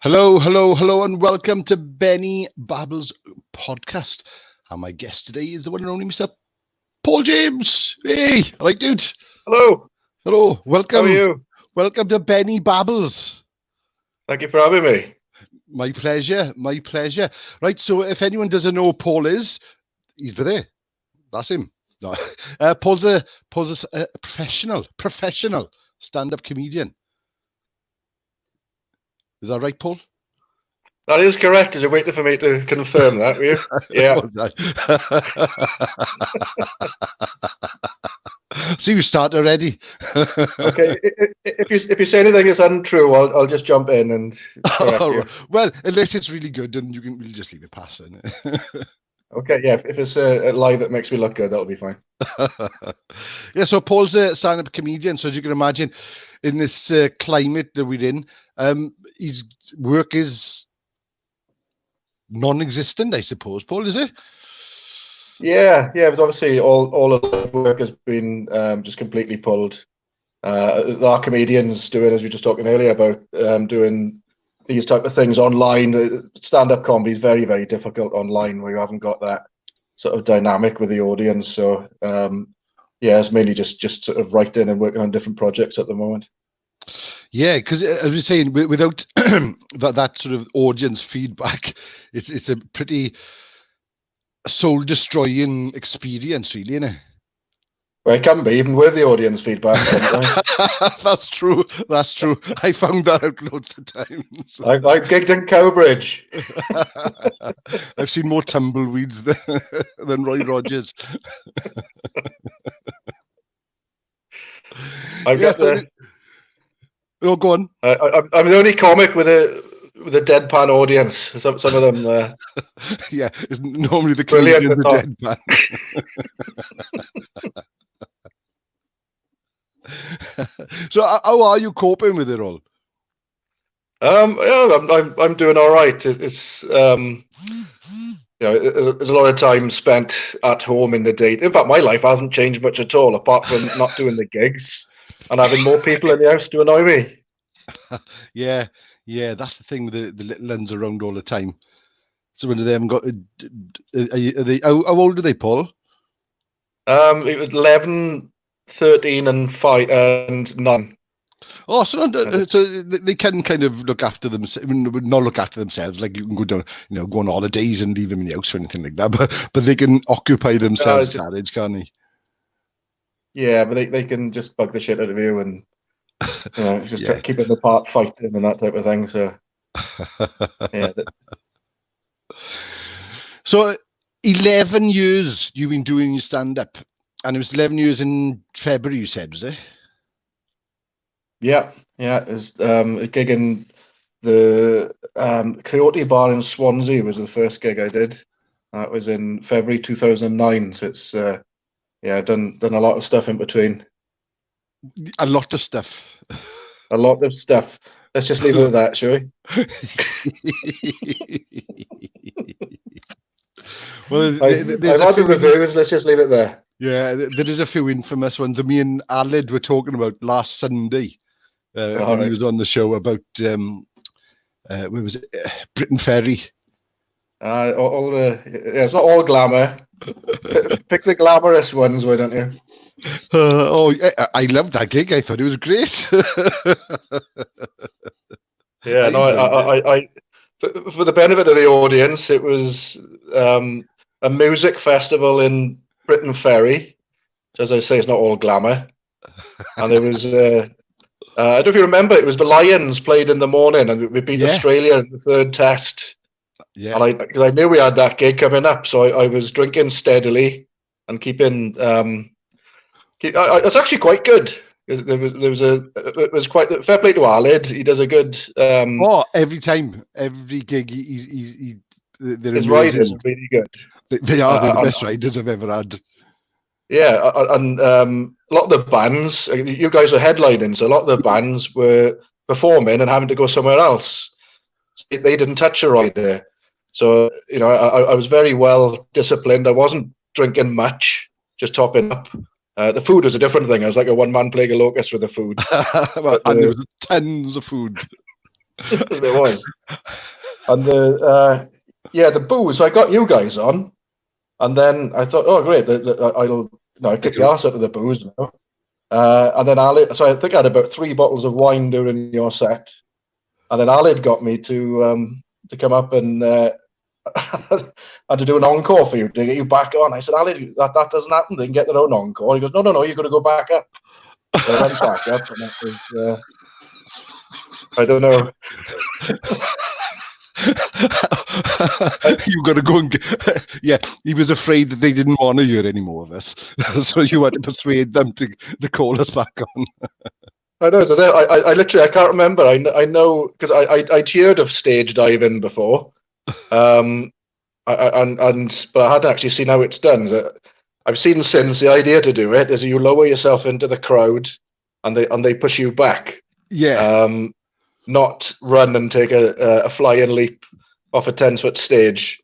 Hello, hello, hello, and welcome to Benny Babbles podcast. And my guest today is the one and only Mr. Paul James. Hey, all right, dude. Hello. Hello, welcome. How are you? Welcome to Benny Babbles. Thank you for having me. My pleasure, my pleasure. Right, so if anyone doesn't know who Paul is, he's there. That's him. No. Paul's a professional stand-up comedian. Is that right, Paul? That is correct. Is you waiting for me to confirm that, were you? Yeah. See, we start already. Okay. If you say anything is untrue, I'll just jump in and correct you. Well, unless it's really good, then we'll just leave it past then. Okay. Yeah. If it's a lie that makes me look good, that'll be fine. Yeah. So Paul's a stand-up comedian. So as you can imagine, in this climate that we're in, his work is non-existent, I suppose. Paul, is it? Yeah. It was obviously all of the work has been just completely pulled. There are comedians doing, as we were just talking earlier about, doing these type of things online. Stand-up comedy is very, very difficult online, where you haven't got that sort of dynamic with the audience. So it's mainly just sort of writing and working on different projects at the moment. Yeah, because as I was saying, without that sort of audience feedback, it's a pretty soul-destroying experience, really, isn't it? Well, it can be, even with the audience feedback sometimes. That's true. I found that out loads of times. I gigged in Cowbridge. I've seen more tumbleweeds than Roy Rogers. Oh, go on. I'm the only comic with a deadpan audience. Some of them. Yeah, it's normally the comedian with the deadpan. So, how are you coping with it all? I'm doing all right. It's there's a lot of time spent at home in the day. In fact, my life hasn't changed much at all, apart from not doing the gigs and having more people in the house to annoy me. Yeah, that's the thing with the little ones around all the time. So when they haven't got, how old are they, Paul? It was 11, 13, and 5, and 9. Oh, so they can kind of look after themselves. Not look after themselves, like you can go down, go on holidays and leave them in the house or anything like that. But they can occupy themselves, can't they? Yeah, but they can just bug the shit out of you and just keep them apart, fighting and that type of thing. So yeah. So 11 years you've been doing your stand-up, and it was 11 years in February, you said, was it? Yeah. It was a gig in the Coyote Bar in Swansea was the first gig I did. That was in February 2009. So it's done a lot of stuff in between. A lot of stuff. A lot of stuff. Let's just leave it at that, shall we? Well, I've had the reviews. Let's just leave it there. Yeah, there is a few infamous ones. Me and Aled were talking about last Sunday when he was on the show about where was it? Britain Ferry. It's not all glamour. Pick the glamorous ones, why don't you? I loved that gig. I thought it was great. Yeah, I for the benefit of the audience, it was a music festival in Britain Ferry, which, as I say, is not all glamour. And there was, I don't know if you remember, it was the Lions played in the morning, and we beat Australia in the third test. Yeah, and because I knew we had that gig coming up, so I was drinking steadily and keeping. It's actually quite good. It was quite fair play to Aled. He does a good. Every gig, his riders are really good. They are the best riders I've ever had. Yeah, and a lot of the bands, you guys are headlining, so a lot of the bands were performing and having to go somewhere else. They didn't touch a rider. So, I was very well disciplined. I wasn't drinking much, just topping up. The food was a different thing. I was like a one-man playing a locust with the food. And there was tons of food. There was. And the booze. So I got you guys on, and then I thought, oh great, I kick the arse out of the booze now. And then so I think I had about 3 bottles of wine during your set, and then Alid got me to come up and and to do an encore for you, to get you back on. I said, Alid, that doesn't happen. They can get their own encore. He goes, no, you're going to go back up. So I went back up, and that was, I don't know. You got to go and yeah. He was afraid that they didn't want to hear any more of us, so you had to persuade them to call us back on. I know. So I literally, I can't remember. I know because I'd heard of stage diving before, but I hadn't actually seen how it's done. I've seen since the idea to do it is you lower yourself into the crowd, and they push you back. Yeah. Not run and take a flying leap off a 10-foot stage.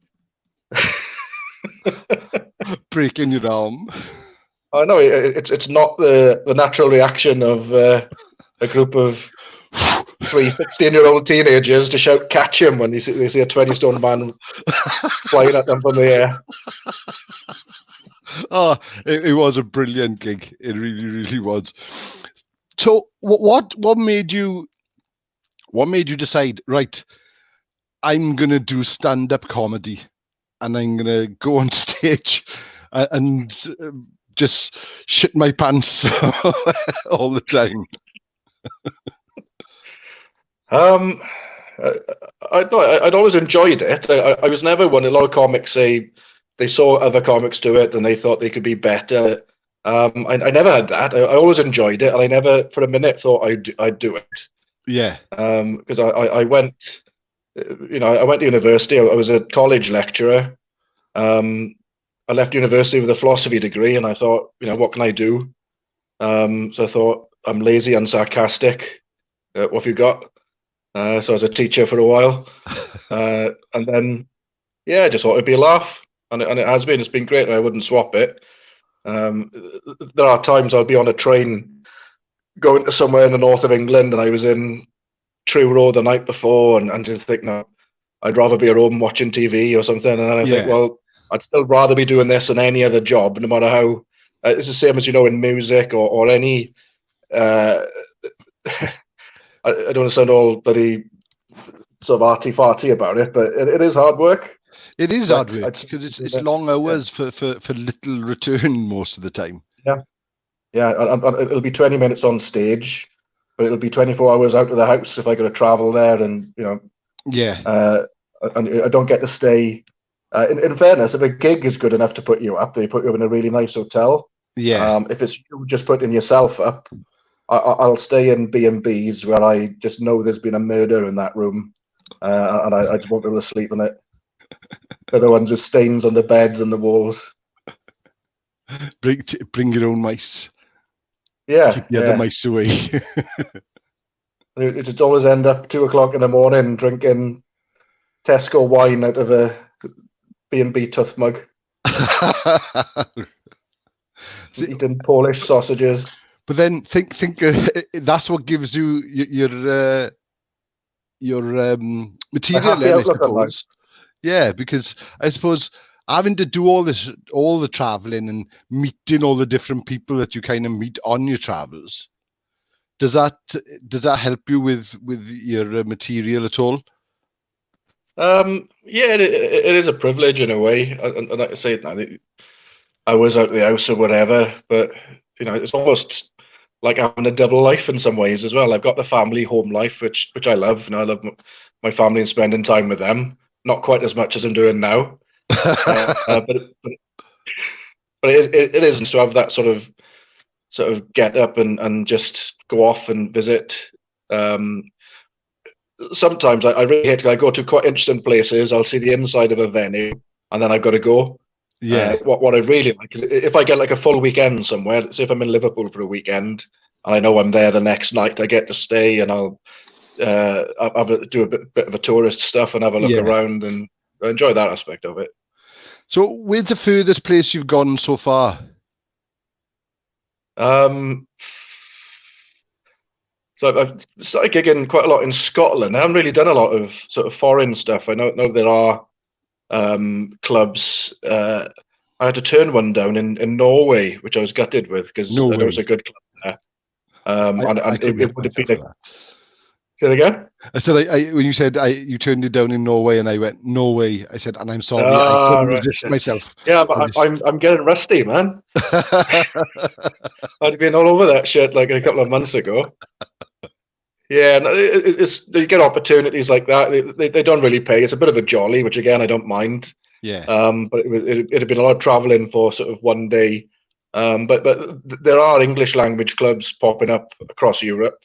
Breaking your arm. I know it's not the natural reaction of a group of 3 16-year-old teenagers to shout "catch him" when they see a 20-stone man flying at them from the air. Oh, it was a brilliant gig. It really, really was. So, what made you decide? Right, I'm gonna do stand-up comedy, and I'm gonna go on stage and just shit my pants all the time. I'd always enjoyed it. I was never one. A lot of comics say they saw other comics do it and they thought they could be better. I never had that. I always enjoyed it, and I never for a minute thought I'd do it. Yeah. Because I went, I went to university. I was a college lecturer. I left university with a philosophy degree, and I thought, what can I do? So I thought, I'm lazy and sarcastic. What have you got? So I was a teacher for a while, and then I just thought it'd be a laugh, and it has been. It's been great, and I wouldn't swap it. There are times I'll be on a train going to somewhere in the north of England, and I was in Truro the night before, and just think, no, I'd rather be at home watching TV or something. And then I think, well, I'd still rather be doing this than any other job, no matter how. It's the same as in music or any. I don't want to sound all bloody sort of arty-farty about it, but it is hard work. It is hard work because it's long hours for little return most of the time. Yeah. It'll be 20 minutes on stage, but it'll be 24 hours out of the house if I got to travel there, and and I don't get to stay. In fairness, if a gig is good enough to put you up, they put you up in a really nice hotel. Yeah. If it's you just putting yourself up, I'll stay in B&Bs where I just know there's been a murder in that room, and I just won't be able to sleep in it. They're the ones with stains on the beds and the walls. Bring your own mice. Yeah. Keep the other mice away. It just always end up 2:00 in the morning drinking Tesco wine out of a B&B tooth mug. Eating Polish sausages. But then think that's what gives you your material, then, I suppose. Yeah, because I suppose having to do all the traveling and meeting all the different people that you kind of meet on your travels, does that help you with your material at all? It is a privilege in a way, and like I say, I was out of the house or whatever, but it's almost like having a double life in some ways as well. I've got the family home life, which I love, and I love my family and spending time with them. Not quite as much as I'm doing now, but it is nice to have that sort of get up and just go off and visit. Sometimes I really hate to go to quite interesting places. I'll see the inside of a venue, and then I've got to go. Yeah. What I really like is if I get like a full weekend somewhere. Say if I'm in Liverpool for a weekend, and I know I'm there the next night, I get to stay, and I'll do a bit of a tourist stuff and have a look around, and I enjoy that aspect of it. So, where's the furthest place you've gone so far? So I've started gigging quite a lot in Scotland. I haven't really done a lot of sort of foreign stuff. I know there are clubs. I had to turn one down in Norway, which I was gutted with because No I know way. it's a good club there. I And couldn't it help would have myself been for that. say it again? I said, when you said you turned it down in Norway, and I went, no way. I said, and I'm sorry, I Ah, couldn't right. resist myself. Yeah, I but just... I'm getting rusty, man. I'd been all over that shit like a couple of months ago. Yeah, no, it's you get opportunities like that. They don't really pay. It's a bit of a jolly, which again I don't mind. Yeah. But it'd have been a lot of traveling for sort of one day. But there are English language clubs popping up across Europe.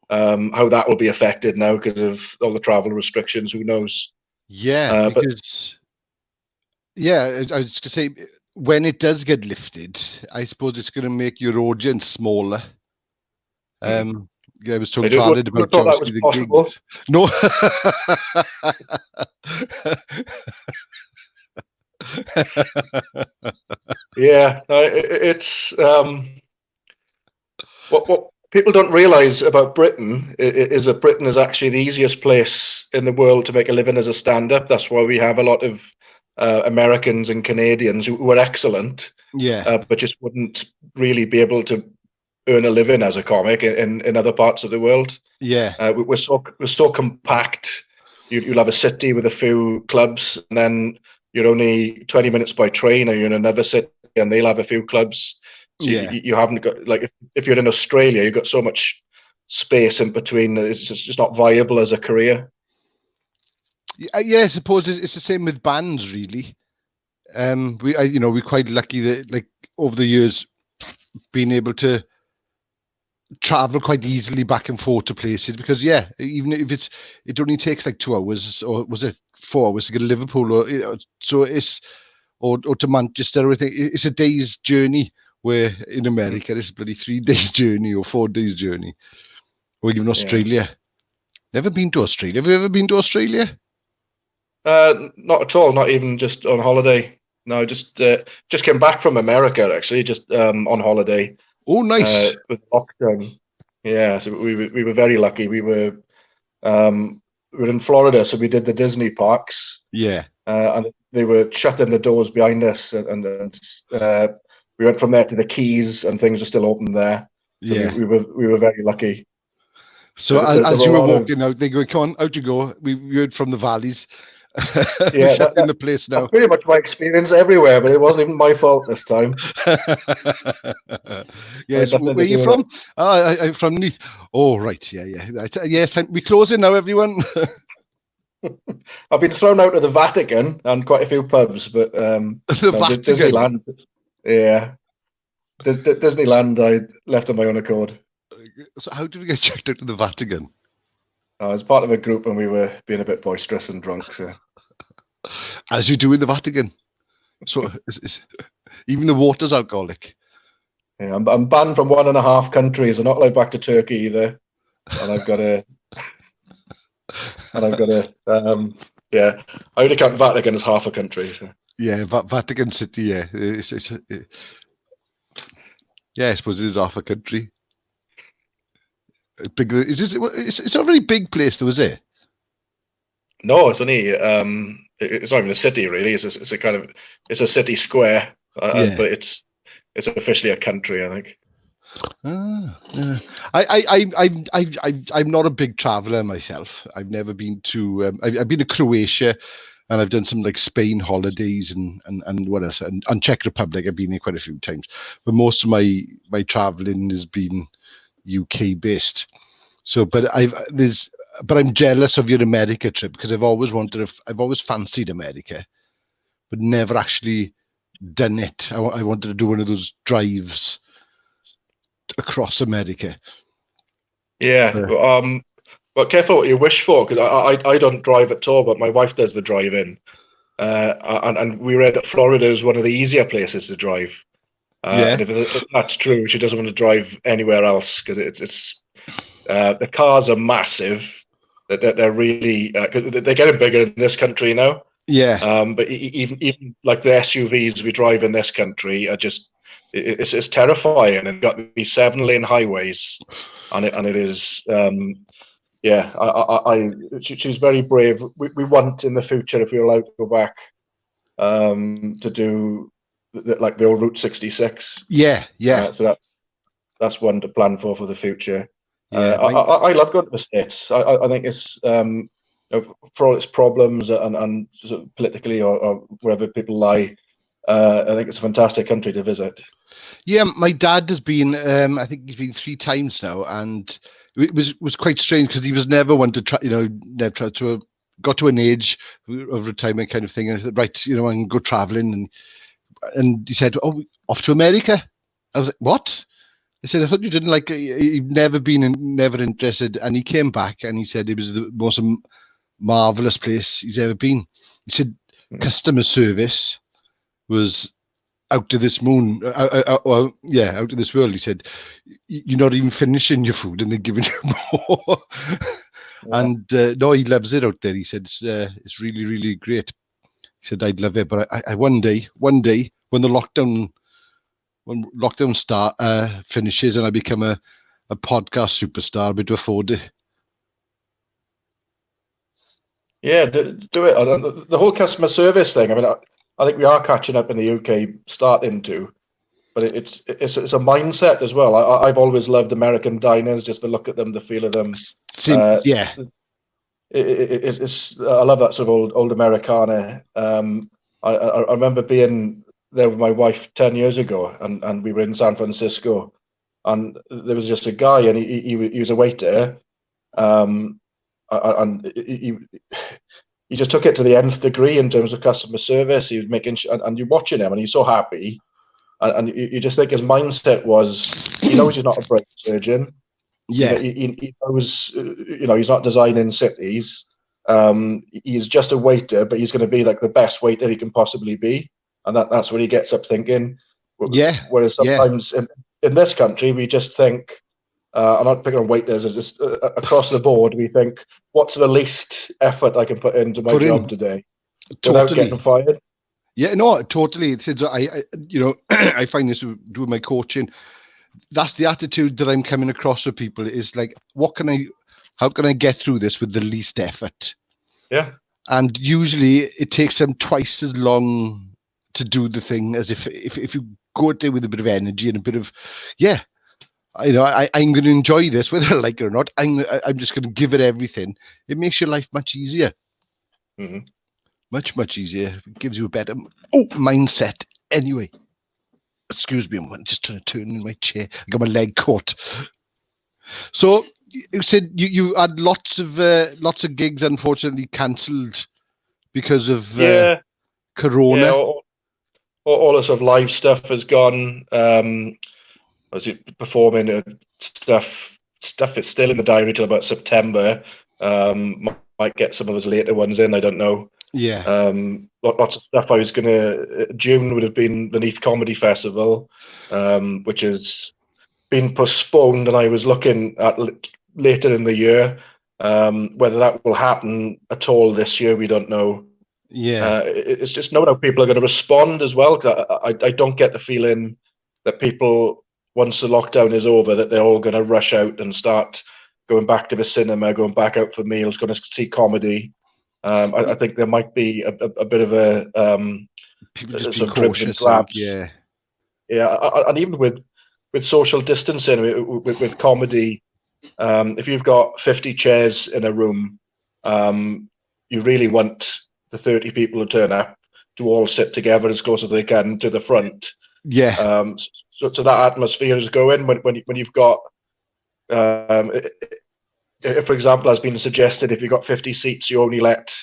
How that will be affected now because of all the travel restrictions, who knows? Yeah, But because I was to say, when it does get lifted, I suppose it's going to make your audience smaller. I was talking to would Aled have about thought that was obviously the possible. gigs. No. Yeah, it's what people don't realise about Britain is that Britain is actually the easiest place in the world to make a living as a stand-up. That's why we have a lot of Americans and Canadians who are excellent, Yeah. but just wouldn't really be able to earn a living as a comic in other parts of the world. Yeah. We're so compact. You'll have a city with a few clubs, and then you're only 20 minutes by train, or you're in another city, and they'll have a few clubs. So Yeah. you haven't got, like, if you're in Australia, you've got so much space in between. It's just not viable as a career. Yeah, I suppose it's the same with bands, really. We're quite lucky that, like, over the years, being able to travel quite easily back and forth to places, because even if it only takes like 2 hours, or was it 4 hours to get to Liverpool, or so it's or to Manchester, everything. It's a day's journey, where in America it's bloody 3 days journey or 4 days journey, or even Australia. Never been to Australia. Have you ever been to Australia? Not at all. Not even just on holiday. No, just came back from America, actually, just on holiday. Oh, nice. With lockdown. Yeah, so we were very lucky. We were in Florida, so we did the Disney parks. Yeah. And they were shutting the doors behind us, and we went from there to the Keys, and things are still open there. So Yeah. we were very lucky. So as you were walking out, they go, "Come on, out you go." We heard from the valleys. Yeah, in the place now. That's pretty much my experience everywhere, but it wasn't even my fault this time. Yes, where are you from? I'm from Neath. Oh, right, yeah. Yes, we closing now, everyone. I've been thrown out of the Vatican and quite a few pubs, but Disneyland, yeah, Disneyland, I left on my own accord. So how did we get checked out of the Vatican? I was part of a group, and we were being a bit boisterous and drunk. So, as you do in the Vatican, so even the water's alcoholic. Yeah, I'm banned from 1.5 countries. I'm not allowed back to Turkey either, and I've got to. Yeah, I only count Vatican as half a country. So. Yeah, Vatican City. Yeah, I suppose it is half a country. Big. It's a very big place, though, is it? No, it's only. It's not even a city, really. It's a kind of. It's a city square, but it's officially a country, I think. Yeah. I'm not a big traveler myself. I've never been to. I've been to Croatia, and I've done some like Spain holidays and what else, and Czech Republic. I've been there quite a few times, but most of my traveling has been UK based. So, but I'm jealous of your America trip, because I've always fancied America, but never actually done it. I wanted to do one of those drives across America. Yeah. But careful what you wish for, because I don't drive at all, but my wife does the driving. And we read that Florida is one of the easier places to drive. And if that's true, she doesn't want to drive anywhere else, because it's the cars are massive. They're really they're getting bigger in this country now. Yeah. But even like the SUVs we drive in this country are just it's terrifying, and got these 7-lane highways, and it is. She's very brave. We want in the future, if we're allowed to go back, to do like the old Route 66. Yeah. So that's one to plan for the future. Yeah, I love going to the States. I think it's for all its problems and sort of politically or wherever people lie, I think it's a fantastic country to visit. Yeah, my dad has been. I think he's been 3 times now, and it was quite strange because he was never one to try. Never tried to. Got to an age of retirement kind of thing, and I said, right, I can go traveling, and he said, "Oh, off to America." I was like, "What?" I said, "I thought you didn't like. You've never been, never interested." And he came back and he said it was the most marvelous place he's ever been. He said customer service was out of this moon, out of this world. He said, "You're not even finishing your food, and they're giving you more." Yeah. And no, he loves it out there. He said it's really, really great. He said, "I'd love it, but I one day, when the lockdown finishes and I become a podcast superstar, I'll be able to afford it." Yeah, do it. The whole customer service thing. I mean, I think we are catching up in the UK, starting to, but it's a mindset as well. I've always loved American diners, just to look at them, the feel of them. Yeah, it's I love that sort of old Americana. I remember being there with my wife 10 years ago, and we were in San Francisco, and there was just a guy, and he was a waiter, and he just took it to the nth degree in terms of customer service. He was making and you're watching him, and he's so happy, and you just think his mindset was, he knows he's not a brain surgeon. Yeah, he knows, he's not designing cities. He's just a waiter, but he's going to be like the best waiter he can possibly be, and that's what he gets up thinking. Yeah. Whereas sometimes in this country, we just think, I'm not picking on waiters, just across the board, we think, what's the least effort I can put into my job today without getting fired? Yeah, no, totally. I find this doing my coaching. That's the attitude that I'm coming across with people, is like, how can I get through this with the least effort? Yeah. And usually it takes them twice as long to do the thing as if you go out there with a bit of energy and a bit of, I'm going to enjoy this, whether I like it or not. I'm just going to give it everything. It makes your life much easier. Mm-hmm. Much, much easier. It gives you a better mindset. Anyway, excuse me, I'm just trying to turn in my chair. I got my leg caught. So you said you had lots of gigs, unfortunately, cancelled because of Corona. Yeah, all the sort of live stuff has gone. Was it performing stuff is still in the diary till about September. Might get some of those later ones in, I don't know. Yeah. Lots of stuff. I was gonna, June would have been the Neath Comedy Festival, which has been postponed, and I was looking at later in the year. Whether that will happen at all this year, we don't know. Yeah. It's just knowing how people are going to respond as well. I don't get the feeling that people, once the lockdown is over, that they're all going to rush out and start going back to the cinema, going back out for meals, going to see comedy. I think there might be a bit of a people just be cautious. Yeah, and even with social distancing, with comedy, if you've got 50 chairs in a room, you really want the 30 people who turn up to all sit together as close as they can to the front. Yeah. So that atmosphere is going when you've got, if, for example, has been suggested, if you've got 50 seats, you only let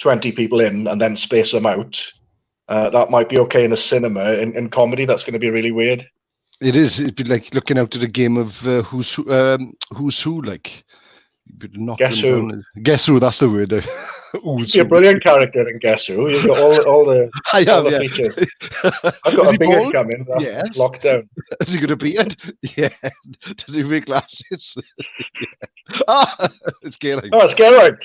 20 people in and then space them out. That might be okay in a cinema. In comedy, that's going to be really weird. It is. It'd be like looking out at a game of who's who. Like, Guess who? Guess who? That's the word. You're a brilliant character in Guess Who. You've got all the features. I've got a beard coming. That's lockdown. Has he got a beard? Yeah. Does he wear glasses? Yeah. It's Geraint. Oh, it's Geraint.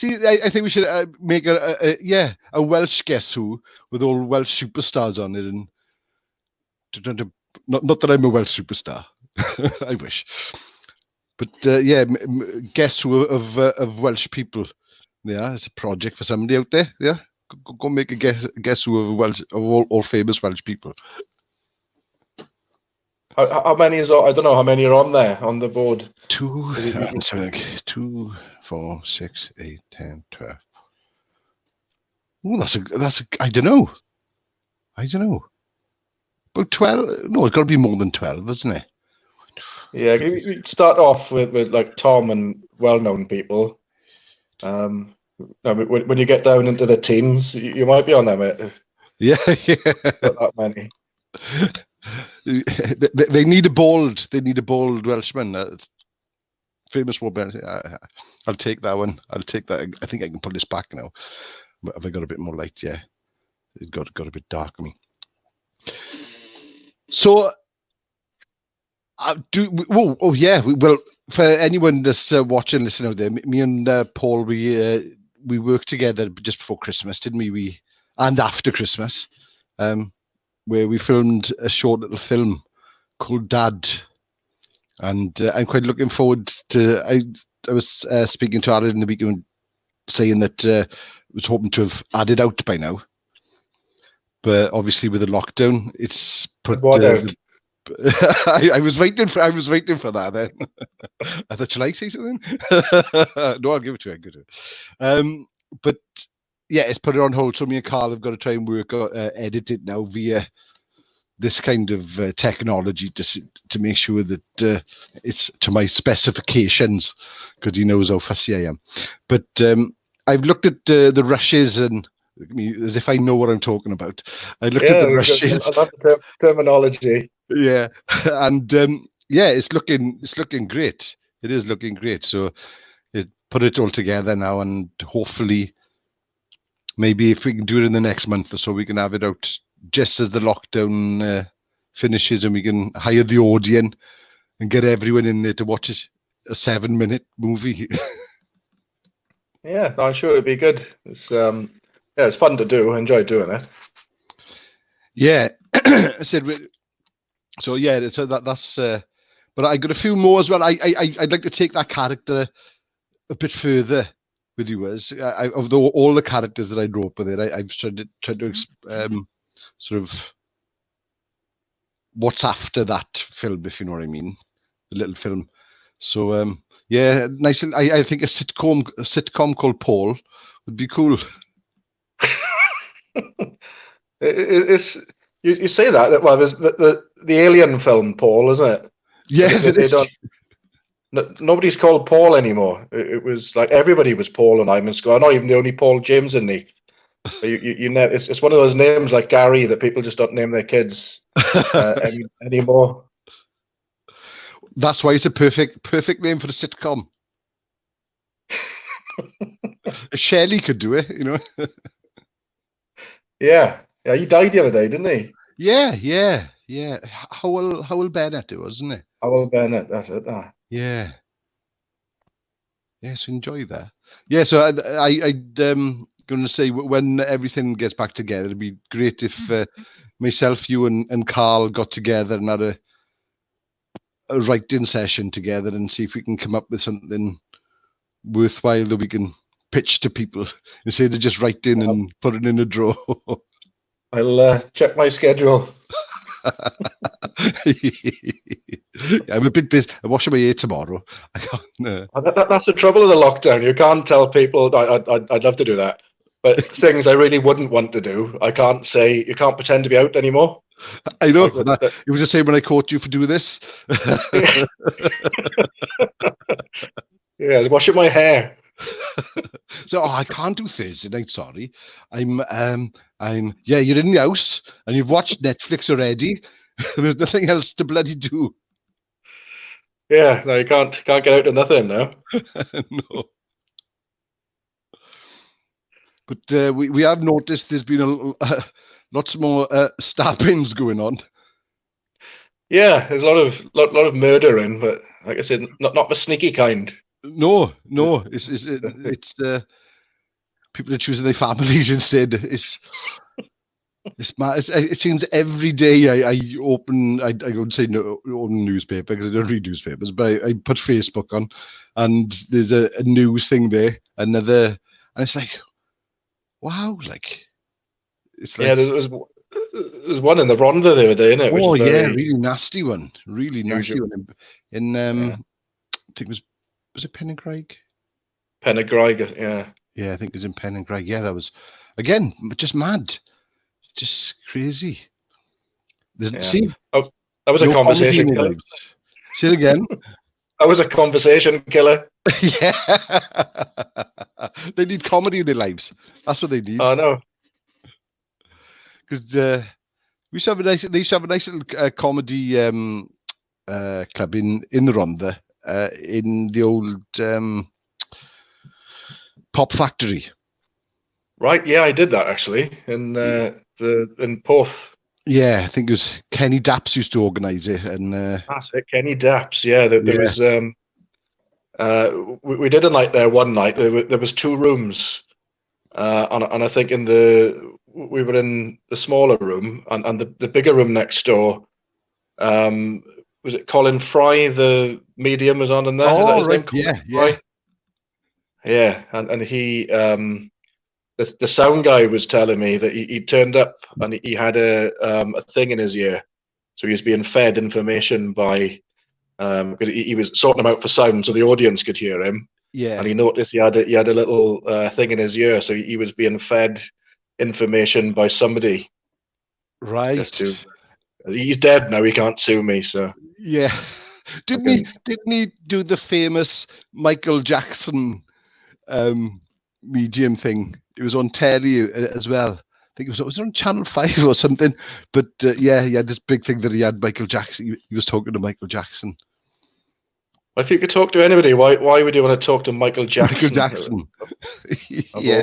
See, I think we should make a Welsh Guess Who with all Welsh superstars on it, and not that I'm a Welsh superstar, I wish, but Guess Who of Welsh people. Yeah, it's a project for somebody out there. Yeah, go make a guess who of Welsh of all famous Welsh people. How many is? I don't know how many are on there on the board. 2, 4, 6, 8, 10, 12. Oh, that's a. I don't know. About 12. No, it's got to be more than 12, isn't it? Yeah, we start off with like Tom and well-known people. When you get down into the teens, you might be on there, mate. Yeah. Not that many. They need a bold. Welshman. Famous one. I'll take that one. I'll take that. I think I can pull this back now. Have I got a bit more light? Yeah, it got a bit dark on me. So, well, for anyone that's watching, listening out there, me and Paul, we worked together just before Christmas, didn't we? And after Christmas, where we filmed a short little film called Dad, and I'm quite looking forward to. I was speaking to Alan in the weekend, saying that I was hoping to have added out by now, but obviously with the lockdown, it's put. I was waiting for that. Then I thought, shall I say something? No, I'll give it to you. But yeah, it's put it on hold. So me and Carl have got to try and edit it now via this kind of technology to make sure that it's to my specifications, because he knows how fussy I am. But I've looked at the rushes and as if I know what I'm talking about. I looked at the rushes. I love the terminology. Yeah, and it's looking great. It is looking great. So put it all together now, and hopefully, maybe if we can do it in the next month or so, we can have it out just as the lockdown finishes, and we can hire the audience and get everyone in there to watch a 7-minute movie. Yeah, I'm sure it'd be good. It's it's fun to do. I enjoy doing it. Yeah, I said. So yeah, so that's. But I got a few more as well. I'd like to take that character a bit further with you, as of all the characters that I wrote with it, I've tried to sort of what's after that film, if you know what I mean, the little film. So nice. I think a sitcom called Paul would be cool. You say that well, there's the Alien film, Paul, isn't it? Yeah, they don't. Nobody's called Paul anymore. It was like everybody was Paul and I'm in school. I'm not even the only Paul James in Neath. You know, it's one of those names like Gary that people just don't name their kids anymore. That's why it's a perfect name for a sitcom. Shelley could do it, you know. Yeah, he died the other day, didn't he? Yeah. Howell Bennett, it was, wasn't it? Howell Bennett, that's it. Yeah. Yes, enjoy that. Yeah, so I'd going to say when everything gets back together, it'd be great if myself, you, and Carl got together and had a writing session together and see if we can come up with something worthwhile that we can pitch to people instead of just writing and putting in a drawer. I'll check my schedule. I'm a bit busy. I'm washing my hair tomorrow. I can't. That's the trouble with the lockdown. You can't tell people. I'd love to do that, but things I really wouldn't want to do, I can't say. You can't pretend to be out anymore. I know. It was the same when I caught you for doing this. Yeah, washing my hair. So I can't do Thursday night. Sorry, I'm. Yeah, you're in the house and you've watched Netflix already. There's nothing else to bloody do. Yeah, no, you can't get out of nothing now. No. But we have noticed there's been lots more stabbings going on. Yeah, there's a lot of murdering, but like I said, not the sneaky kind. No, it's people are choosing their families instead. It's mad. It seems every day I open, I don't say no, open newspaper because I don't read newspapers, but I put Facebook on, and there's a news thing there, and it's like, wow, like it's like, Yeah, there's one in the Rhondda the other day, innit? Which is really nasty one, really nasty unusual. one. In I think was it Pennycraig? Pennycraig, yeah. Yeah, I think it was in Pennycraig. Yeah, that was again just mad, just crazy. See, that was a conversation killer. Say it again. That was a conversation killer. Yeah, they need comedy in their lives. That's what they need. I know. Because they used to have a nice little comedy club in the Rhondda, in the old Pop Factory. Right, yeah, I did that actually in Porth. Yeah, I think it was Kenny Daps used to organise it, and that's it, Kenny Daps. Yeah, there was we did a night there one night. There was 2 rooms, and I think we were in the smaller room, and the bigger room next door. Was it Colin Fry, the medium, was on in there? Oh, is that his right. name? Yeah. Yeah, and he the sound guy was telling me that he turned up and he had a thing in his ear, so he was being fed information by because he was sorting them out for sound so the audience could hear him. Yeah, and he noticed he had a little thing in his ear, so he was being fed information by somebody. Right. He's dead now. He can't sue me. So yeah, didn't he do the famous Michael Jackson medium thing? It was on telly as well. I think it was on Channel 5 or something. But yeah, he had this big thing that he had Michael Jackson. He was talking to Michael Jackson. If you could talk to anybody, why would you want to talk to Michael Jackson? Michael Jackson. Yeah.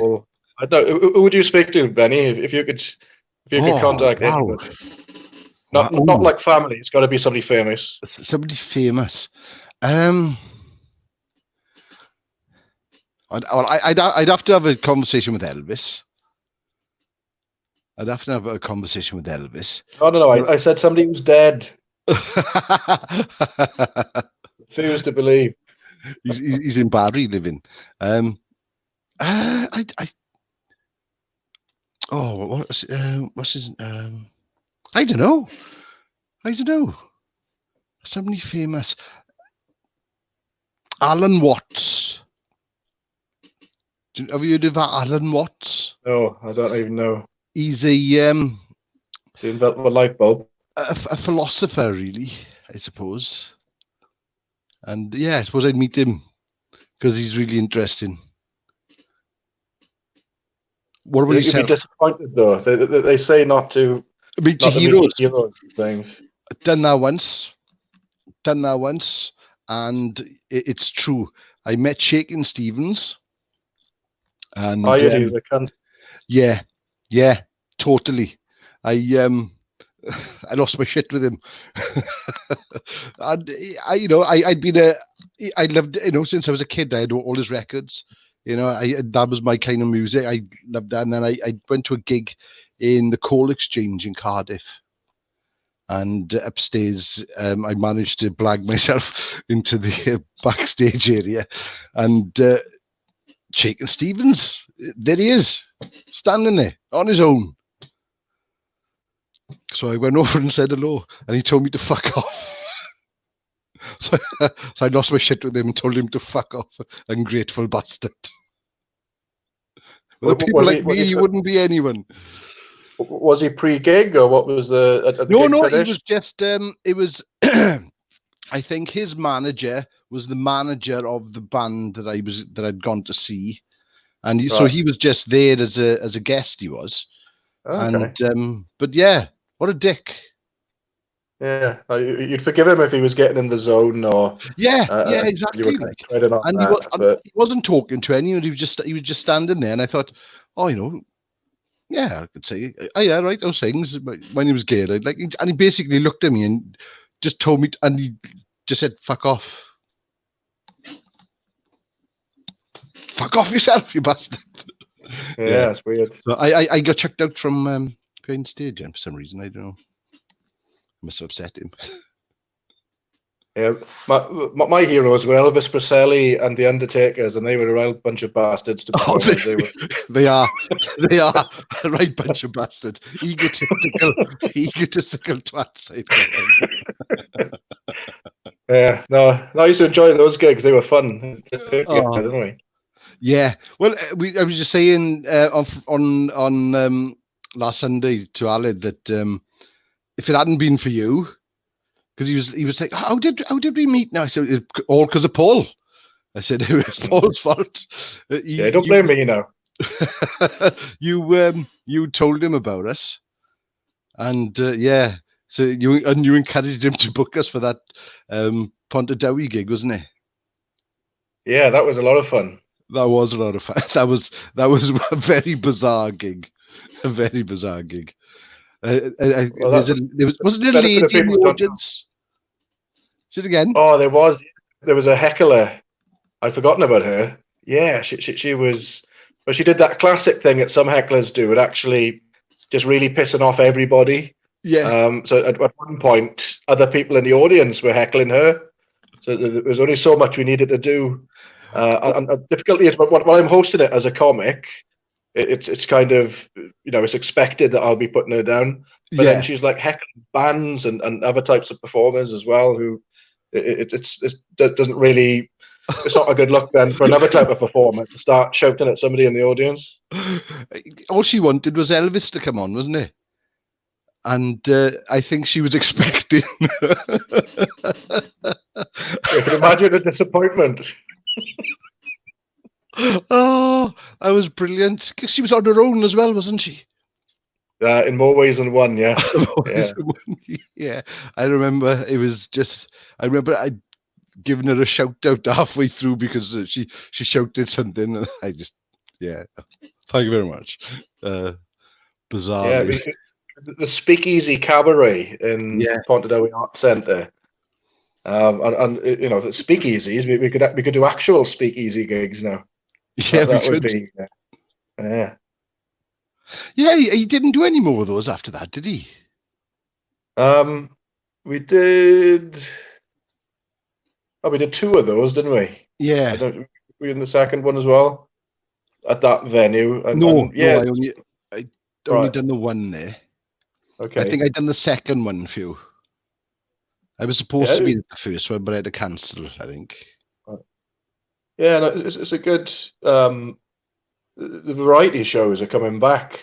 I don't know. Who would you speak to, Benny? If you could contact anybody. Not like family. It's got to be somebody famous. Somebody famous. I'd have to have a conversation with Elvis. I'd have to have a conversation with Elvis. No. I said somebody who's dead. Refuse to believe. He's in Barry living. What's his? I don't know. Somebody famous. Alan Watts. Have you heard of Alan Watts? No, I don't even know. He's a the inventor of a light bulb. A philosopher, really, I suppose. And yeah, I suppose I'd meet him because he's really interesting. What about yourself? You'd be disappointed though. They say not to meet heroes. Things. Done that once, and it's true. I met Shakin' Stevens, and yeah, totally. I lost my shit with him. And I loved, since I was a kid, I had all his records. That was my kind of music. I loved that. And then I went to a gig in the Coal Exchange in Cardiff. And upstairs, I managed to blag myself into the backstage area. And Shakin' Stevens, there he is, standing there on his own. So I went over and said hello, and he told me to fuck off. So I lost my shit with him and told him to fuck off, ungrateful bastard. With people like me, he wouldn't be anyone. Was he pre-gig, or what was the No, he was just, it was, I think his manager was the manager of the band that I'd gone to see. And so he was just there as a guest, he was. Okay. And, but yeah. What a dick. Yeah, you'd forgive him if he was getting in the zone, or exactly. He wasn't talking to anyone. He was just standing there, and I thought, I could say, yeah, right, those things. When he was gay, and he basically looked at me and just told me, and he just said, "Fuck off, fuck off yourself, you bastard." Yeah, it's weird. So I got chucked out from playing stage and for some reason. I don't know. I must have upset him. Yeah, my heroes were Elvis Presley and the Undertakers, and they were a real bunch of bastards to perform as they were. They are a right bunch of bastards. Egotistical twats. Yeah, no, I used to enjoy those gigs. They were fun, didn't we? Yeah. Well, I was just saying on last Sunday to Aled that if it hadn't been for you, because he was like, how did we meet now? I said, it's all because of Paul. I said it was Paul's fault. Yeah, don't blame me now. You told him about us, and so you encouraged him to book us for that Pontardawe gig, wasn't it? Yeah, that was a lot of fun. That was a lot of fun. That was a very bizarre gig. A very bizarre gig. Wasn't there a lady in the audience? Say it again. Oh, there was a heckler. I'd forgotten about her. Yeah, she was. But she did that classic thing that some hecklers do, and actually just really pissing off everybody. Yeah. So at one point, other people in the audience were heckling her. So there was only so much we needed to do. And the difficulty is, while I'm hosting it as a comic, it's kind of, it's expected that I'll be putting her down. But then she's like heckling bands and other types of performers as well, who it doesn't really. It's not a good look then for another type of performer to start shouting at somebody in the audience. All she wanted was Elvis to come on, wasn't it? And I think she was expecting. I can imagine a disappointment. Oh, that was brilliant. She was on her own as well, wasn't she? In more ways than one, yeah. Yeah. I remember it was just. I remember I'd given her a shout out halfway through because she shouted something, and I just, thank you very much. Bizarre. Yeah, the Speakeasy Cabaret in Pontardawe Arts Centre. And the speakeasies, we could do actual speakeasy gigs now. Yeah, that would be. Yeah. Yeah, he didn't do any more of those after that, did he? We did. Oh, we did 2 of those, didn't we? Yeah. Were we in the second one as well? At that venue? I only done the one there. Okay. I think I'd done the second one for you. I was supposed to be at the first one, but I had to cancel, I think. Yeah, no, it's a good... the variety shows are coming back.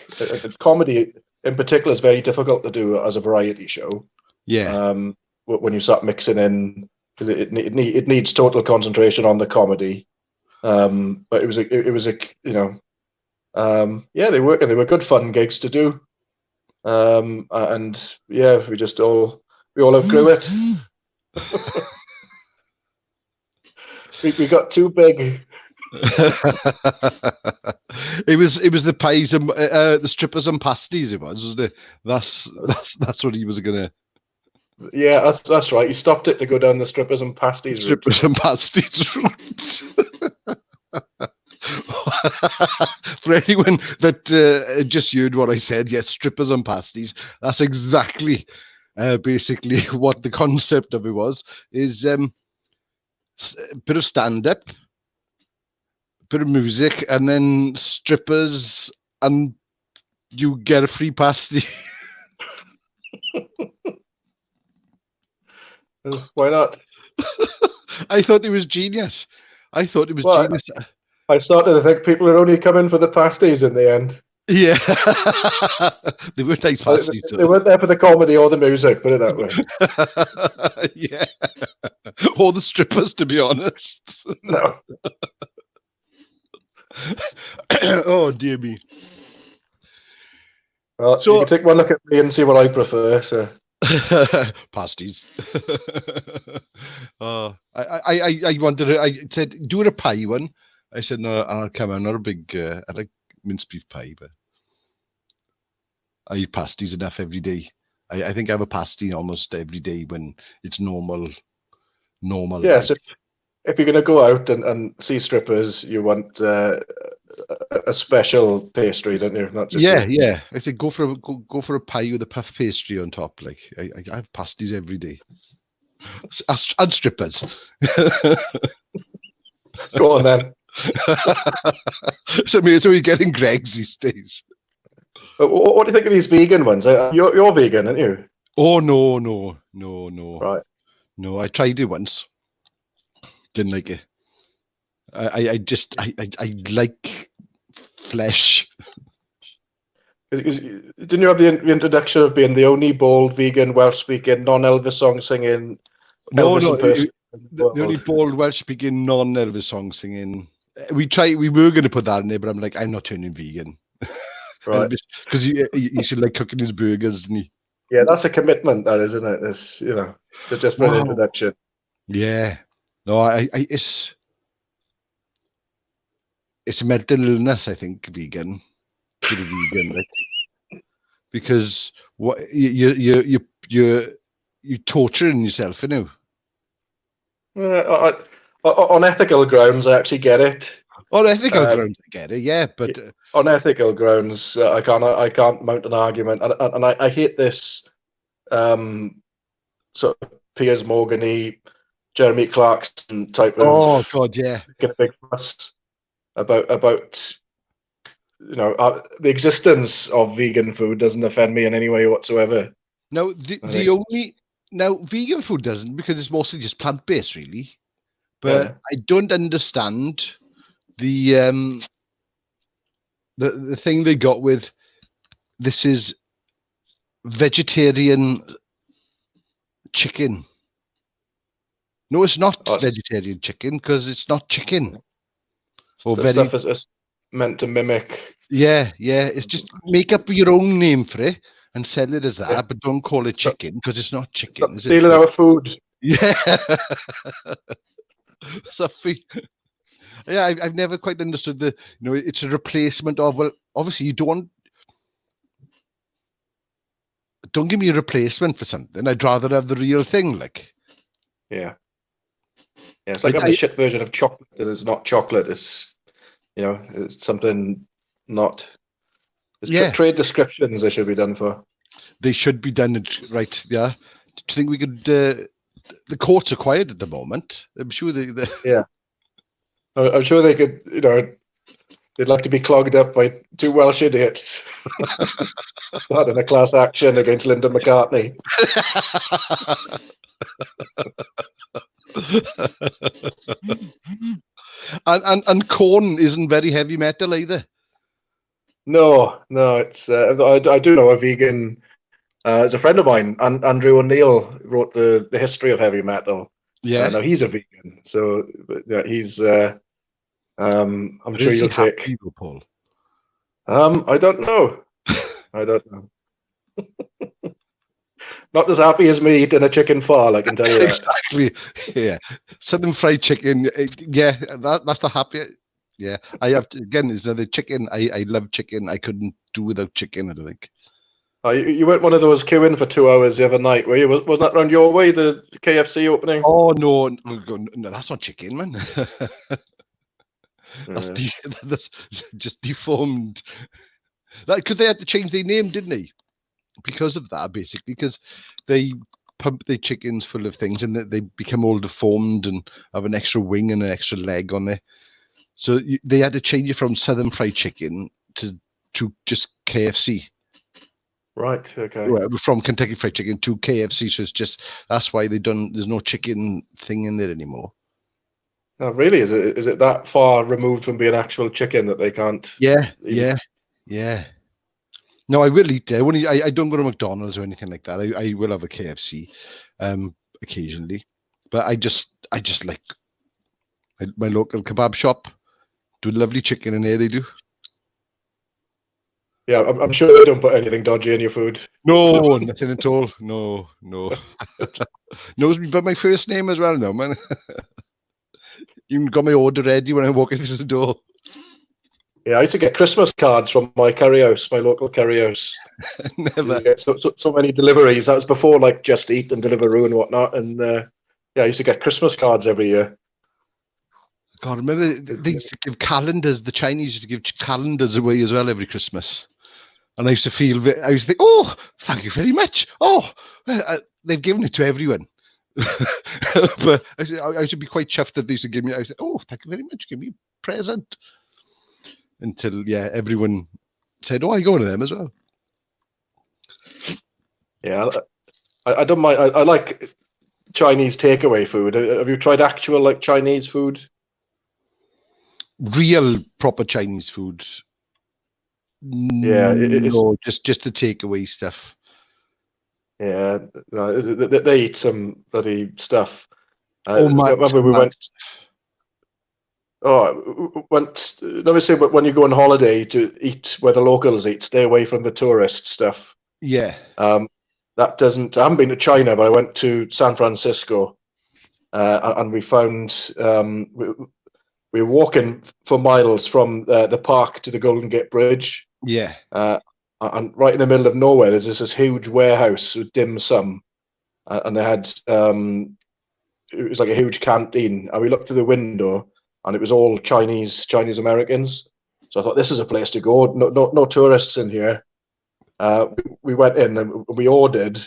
Comedy, in particular, is very difficult to do as a variety show. Yeah. When you start mixing in... It needs total concentration on the comedy, but it was they were good fun gigs to do, and we all outgrew it. we got too big. It was the pies and the strippers and pasties. It was, wasn't it? That's what he was gonna. Yeah, that's right. He stopped it to go down the strippers and pasties route. For anyone that just heard what I said, yes, strippers and pasties. That's exactly, basically, what the concept of it was. Is a bit of stand-up, bit of music, and then strippers, and you get a free pasty. Why not? I thought it was genius. Genius. I started to think people are only coming for the pasties in the end. Yeah. They were nice pasties. They weren't there for the comedy or the music, put it that way. Yeah. Or the strippers, to be honest. No. Oh, dear me. Well, so you can take one look at me and see what I prefer. So. Pasties. I wanted. I said, do it a pie one. I said no, I'll come. I'm not a big. I like minced beef pie, but I eat pasties enough every day. I think I have a pasty almost every day when it's normal. Yes, if you're gonna go out and see strippers, you want a special pastry, don't you? Not just Yeah. I said go for a pie with a puff pastry on top. Like I have pasties every day. And strippers. Go on then. So we're getting Greg's these days. What do you think of these vegan ones? You're vegan, aren't you? Oh no. Right. No, I tried it once. Didn't like it. I like flesh. Didn't you have the introduction of being the only bald vegan Welsh-speaking non-Elvis song singing? No, the only bald Welsh-speaking non-Elvis song singing. We were going to put that in there, but I'm like, I'm not turning vegan. Right. Because he should like cooking his burgers, didn't he? Yeah, that's a commitment, that isn't it? It's just for an introduction. Yeah. No, it's a mental illness, I think, vegan. To be vegan, like, because what you're torturing yourself, you know. On ethical grounds, I actually get it. On ethical grounds, I get it, yeah, but on ethical grounds, I can't mount an argument, and I hate this sort of Piers Morgan-y, Jeremy Clarkson type of. Oh God, yeah. Get a big fuss about the existence of vegan food doesn't offend me in any way whatsoever. No, vegan food doesn't, because it's mostly just plant-based, really. But I don't understand the thing they got with this is vegetarian chicken. No, it's not vegetarian chicken, because it's not chicken. Stuff is meant to mimic. Yeah. It's just make up your own name for it and sell it as that, but don't call it chicken, because it's not chicken. Stop stealing our food. Yeah. Yeah, I've never quite understood it's a replacement of, well, obviously you don't give me a replacement for something. I'd rather have the real thing, like. Yeah, it's like having a shit version of chocolate that is not chocolate. It's it's something not. Trade descriptions they should be done for. They should be done right. Yeah. Do you think we could? The courts are quiet at the moment. I'm sure they. Yeah. I'm sure they could. They'd like to be clogged up by two Welsh idiots starting a class action against Linda McCartney. and corn isn't very heavy metal either. No, it's. I do know a vegan. There's a friend of mine, Andrew O'Neill, wrote the history of heavy metal. Yeah. Now he's a vegan, so he's. I'm sure you'll take. Happy, Paul? I don't know. Not as happy as me eating a chicken fall, I can tell you. Exactly. Yeah. Southern fried chicken. Yeah, that's the happy. Yeah. I have to, again, it's another chicken. I love chicken. I couldn't do without chicken, I don't think. You weren't one of those queuing for 2 hours the other night, were you? Wasn't that around your way, the KFC opening? Oh, no, that's not chicken, man. That's just deformed. Because they had to change their name, didn't they? Because of that, basically, because they pump their chickens full of things and they become all deformed and have an extra wing and an extra leg on there. So they had to change it from Southern Fried Chicken to just KFC. Right. Okay. Well, from Kentucky Fried Chicken to KFC, so it's just that's why there's no chicken thing in there anymore. Oh, really? Is it that far removed from being actual chicken that they can't? Yeah. No, I will eat there. I don't go to McDonald's or anything like that. I will have a KFC, occasionally, but I just like my local kebab shop. Do lovely chicken in there. They do. Yeah, I'm sure they don't put anything dodgy in your food. No, nothing at all. No. Knows me by my first name as well, no man. Even got my order ready when I'm walking through the door. Yeah, I used to get Christmas cards from my curry house, my local curry house. Never. Get so many deliveries. That was before like Just Eat and Deliveroo and whatnot. And I used to get Christmas cards every year. God, remember they used to give calendars. The Chinese used to give calendars away as well every Christmas, and I used to feel, I used to think, oh, thank you very much. Oh, they've given it to everyone. But I should be quite chuffed that they used to give me. I was like, oh, thank you very much. Give me a present. Until everyone said, oh, I go to them as well. Yeah, I don't mind. I like Chinese takeaway food. Have you tried actual like Chinese food? Real proper Chinese food? Yeah, no, just the takeaway stuff. Yeah, no, they eat some bloody stuff. Remember we went. Oh, obviously, when you go on holiday to eat where the locals eat, stay away from the tourist stuff. Yeah. That doesn't. I haven't been to China, but I went to San Francisco, and we found we were walking for miles from the park to the Golden Gate Bridge. Yeah. And right in the middle of nowhere, there's this huge warehouse with dim sum, and they had it was like a huge canteen. And we looked through the window, and it was all Chinese Americans. So I thought, this is a place to go. No tourists in here. We went in and we ordered.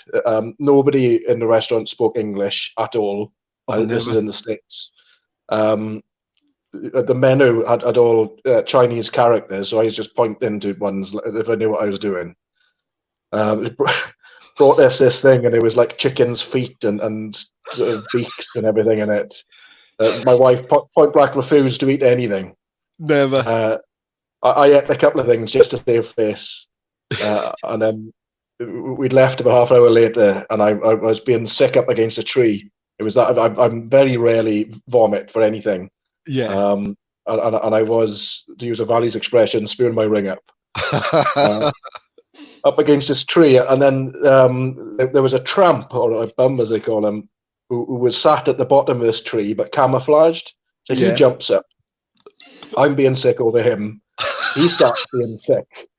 Nobody in the restaurant spoke English at all. This is in the States. The menu had all Chinese characters, so I was just pointing to ones if I knew what I was doing. It brought us this thing, and it was like chicken's feet and sort of beaks and everything in it. My wife point blank refused to eat anything. Never. I ate a couple of things just to save face, and then we'd left about half an hour later, and I was being sick up against a tree. It was that I'm very rarely vomit for anything. Yeah. And I was, to use a Valley's expression, spewing my ring up. Up against this tree, and then there was a tramp, or a bum as they call him, who was sat at the bottom of this tree but camouflaged. So he jumps up. I'm being sick over him. He starts being sick.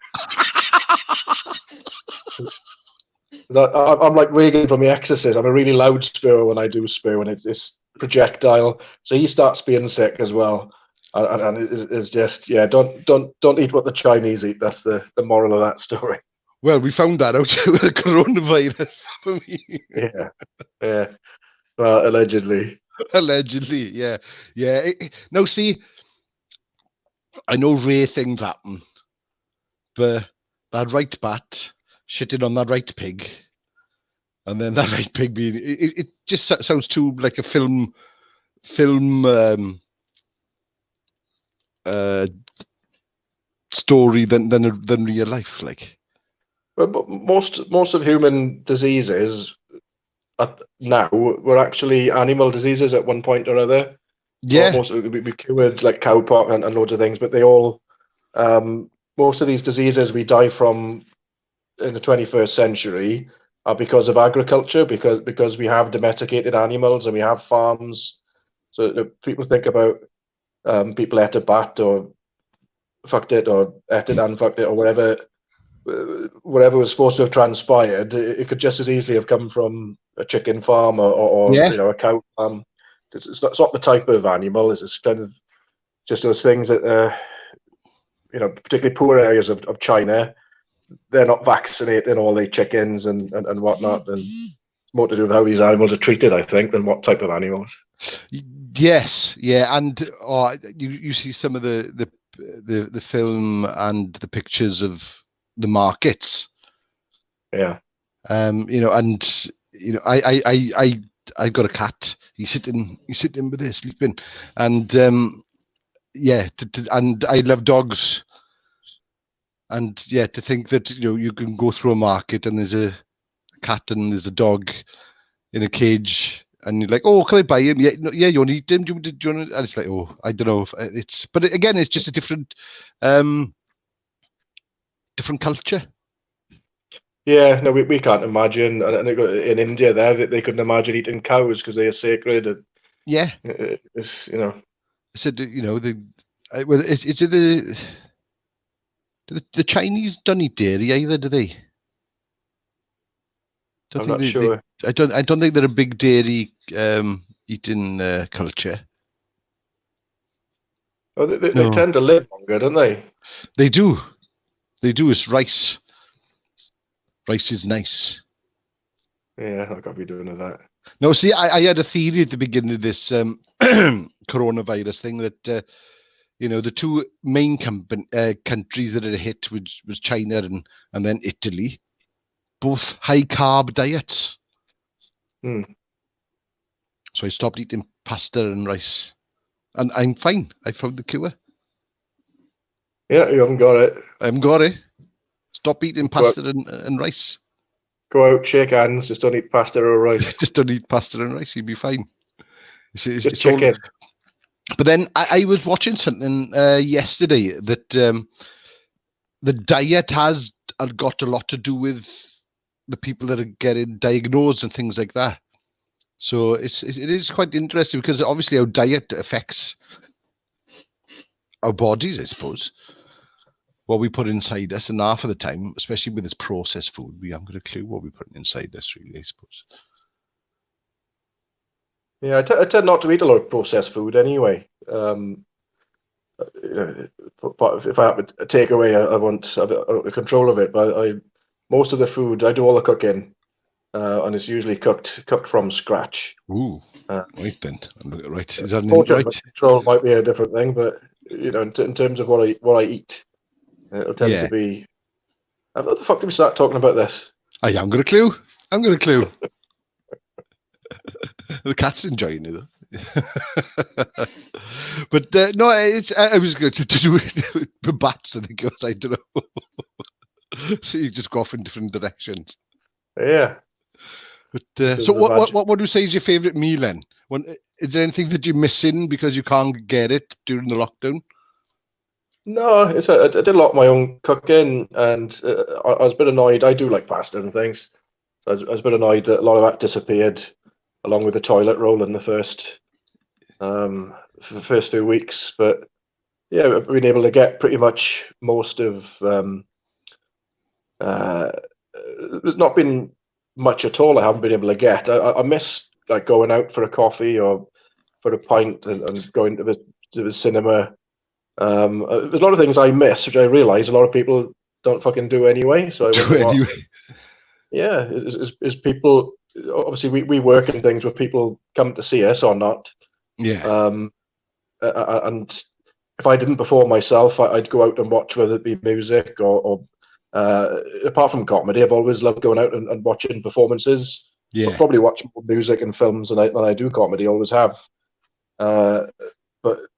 I'm like Regan from The Exorcist. I'm a really loud spewer when I do spew, and it's this projectile. So he starts being sick as well, and it's just don't eat what the Chinese eat. That's the moral of that story. Well, we found that out with the coronavirus. Yeah. Well, allegedly. Allegedly, yeah. Now, see, I know rare things happen, but that right bat shitting on that right pig, and then that right pig being it just sounds too like a film story than real life, like. But most of human diseases now were actually animal diseases at one point or other. Yeah. We cured like cowpox and loads of things, but they all most of these diseases we die from in the 21st century are because of agriculture, because we have domesticated animals and we have farms. So people think about people ate a bat or fucked it or ate it and fucked it or whatever was supposed to have transpired. It could just as easily have come from a chicken farm or a cow farm. It's not the type of animal. It's kind of just those things that particularly poor areas of China, they're not vaccinating all their chickens and whatnot, and it's more to do with how these animals are treated, I think, than what type of animals. Yes, yeah, and you see some of the film and the pictures of the markets. Yeah. I've got a cat. He's sitting with there sleeping, and and I love dogs. And to think that you can go through a market and there's a cat and there's a dog in a cage, and you're like, oh, can I buy him? Yeah, you want to eat him? Do you want to? And it's like, oh, I don't know if it's, but again, it's just a different culture. Yeah, no, we can't imagine. And in India, there they couldn't imagine eating cows because they are sacred. And, yeah, it's I said the Chinese don't eat dairy either, do they? I'm not sure. I don't think they're a big dairy eating culture. Oh, they No. tend to live longer, don't they? They do. They do. It's rice. Rice is nice. Yeah, I gotta be doing with that. No, see, I had a theory at the beginning of this coronavirus thing that the two main countries that had hit was China and then Italy, both high carb diets. So I stopped eating pasta and rice, and I'm fine. I found the cure. Yeah, you haven't got it. I haven't got it. Stop eating pasta and rice. Go out, shake hands, just don't eat pasta or rice. Just don't eat pasta and rice. You'll be fine. Just chicken. But then I was watching something yesterday that the diet has got a lot to do with the people that are getting diagnosed and things like that. So it is quite interesting because obviously our diet affects our bodies, I suppose. What we put inside us, and half of the time, especially with this processed food, we haven't got a clue what we're putting inside us, really, I suppose. Yeah, I tend not to eat a lot of processed food anyway. But if I have a takeaway, I want to have control of it. But most of the food, I do all the cooking, and it's usually cooked from scratch. Ooh, right then. Right, is that right? Control might be a different thing, but in terms of what I eat, it'll tend to be. What the fuck did we start talking about this? I haven't got a clue. The cat's enjoying it though. But no, I was good to do it with bats, I think it was. I don't know. So you just go off in different directions. Yeah. But so what would you say is your favourite meal then? Is there anything that you're missing because you can't get it during the lockdown? No, I did a lot of my own cooking, and I was a bit annoyed. I do like pasta and things. So I was a bit annoyed that a lot of that disappeared, along with the toilet roll in the first few weeks. But yeah, I've been able to get pretty much most of. There's not been much at all I haven't been able to get. I miss like going out for a coffee or for a pint and going to the cinema. There's a lot of things I miss, which I realise a lot of people don't fucking do anyway. So I wonder yeah, is people obviously we work in things where people come to see us or not. Yeah. And if I didn't perform myself, I'd go out and watch, whether it be music or apart from comedy, I've always loved going out and watching performances. Yeah. I'll probably watch more music and films than I do comedy. Always have. But